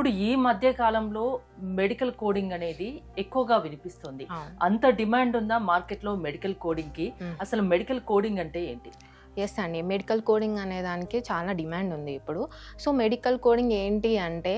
ఇప్పుడు ఈ మధ్య కాలంలో మెడికల్ కోడింగ్ అనేది ఎక్కువగా వినిపిస్తుంది. అంత డిమాండ్ ఉందా మార్కెట్లో మెడికల్ కోడింగ్ కి? అసలు మెడికల్ కోడింగ్ అంటే ఏంటి? ఎస్ అండి, మెడికల్ కోడింగ్ అనే దానికి చాలా డిమాండ్ ఉంది ఇప్పుడు. సో మెడికల్ కోడింగ్ ఏంటి అంటే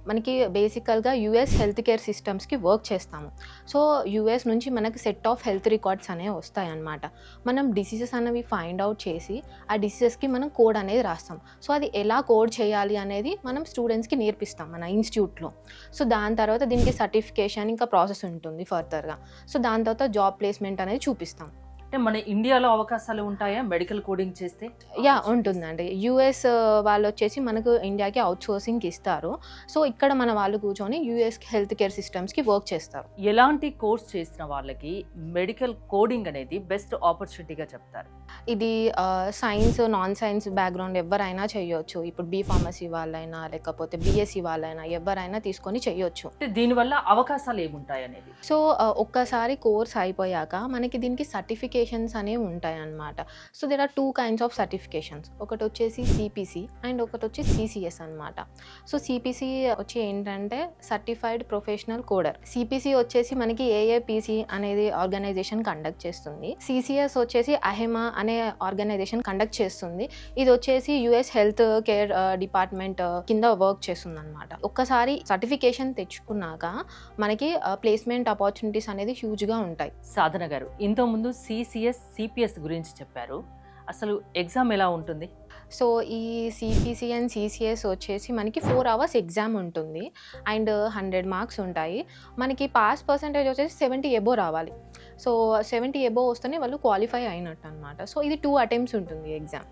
మనకి బేసికల్గా యూఎస్ హెల్త్ కేర్ సిస్టమ్స్కి వర్క్ చేస్తాము. సో యూఎస్ నుంచి మనకి సెట్ ఆఫ్ హెల్త్ రికార్డ్స్ అనేవి వస్తాయి అన్నమాట. మనం డిసీజెస్ అనేవి ఫైండ్ అవుట్ చేసి ఆ డిసీజెస్కి మనం కోడ్ అనేది రాస్తాం. సో అది ఎలా కోడ్ చేయాలి అనేది మనం స్టూడెంట్స్కి నేర్పిస్తాం మన ఇన్స్టిట్యూట్లో. సో దాని తర్వాత దీనికి సర్టిఫికేషన్ ఇంకా ప్రాసెస్ ఉంటుంది ఫర్దర్గా. సో దాని తర్వాత జాబ్ ప్లేస్మెంట్ అనేది చూపిస్తాం. అంటే మన ఇండియాలో అవకాశాలు ఉంటాయా మెడికల్ కోడింగ్ చేస్తే? యా, ఉంటుందండి. యూఎస్ వాళ్ళు వచ్చేసి మనకు ఇండియాకి అవుట్ సోర్సింగ్కి ఇస్తారు. సో ఇక్కడ మన వాళ్ళు కూర్చొని యూఎస్ హెల్త్ కేర్ సిస్టమ్స్కి వర్క్ చేస్తారు. ఎలాంటి కోర్స్ చేసిన వాళ్ళకి మెడికల్ కోడింగ్ అనేది బెస్ట్ ఆపర్చునిటీగా చెప్తారు? ఇది సైన్స్ నాన్ సైన్స్ బ్యాక్గ్రౌండ్ ఎవరైనా చేయొచ్చు. ఇప్పుడు బీఫార్మసీ వాళ్ళైనా లేకపోతే బీఎస్సీ వాళ్ళైనా ఎవరైనా తీసుకొని చేయొచ్చు. అంటే దీనివల్ల అవకాశాలు ఏముంటాయి అనేది? సో ఒక్కసారి కోర్స్ అయిపోయాక మనకి దీనికి సర్టిఫికేషన్స్ అనేవి ఉంటాయి అన్నమాట. So there are 2 kinds of certifications. ఒకటి వచ్చేసి సిపిసి అండ్ ఒకటి వచ్చి సిసిఎస్ అనమాట. సో సిపిసి వచ్చి ఏంటంటే సర్టిఫైడ్ ప్రొఫెషనల్ కోడర్. సిపిసి వచ్చేసి మనకి ఏఏపిసి అనేది ఆర్గనైజేషన్ కండక్ట్ చేస్తుంది. సిసిఎస్ వచ్చేసి అహెమా అనే ఆర్గనైజేషన్ కండక్ట్ చేస్తుంది. ఇది వచ్చేసి యుఎస్ హెల్త్ కేర్ డిపార్ట్మెంట్ కింద వర్క్ చేస్తుంది అనమాట. ఒక్కసారి సర్టిఫికేషన్ తెచ్చుకున్నాక మనకి ప్లేస్మెంట్ ఆపర్చునిటీస్ అనేది హ్యూజ్గా ఉంటాయి. సాధన గారు, ఇంతకుముందు సిసిఎస్ సిపిఎస్ గురించి చెప్పారు. అసలు ఎగ్జామ్ ఎలా ఉంటుంది? సో ఈ సిపిసి అండ్ సిసిఎస్ వచ్చేసి మనకి 4 hours ఎగ్జామ్ ఉంటుంది అండ్ 100 marks ఉంటాయి. మనకి పాస్ పర్సంటేజ్ వచ్చేసి 70 above రావాలి. సో 70 above వస్తేనే వాళ్ళు క్వాలిఫై అయినట్టు అనమాట. సో ఇది 2 attempts ఉంటుంది ఎగ్జామ్.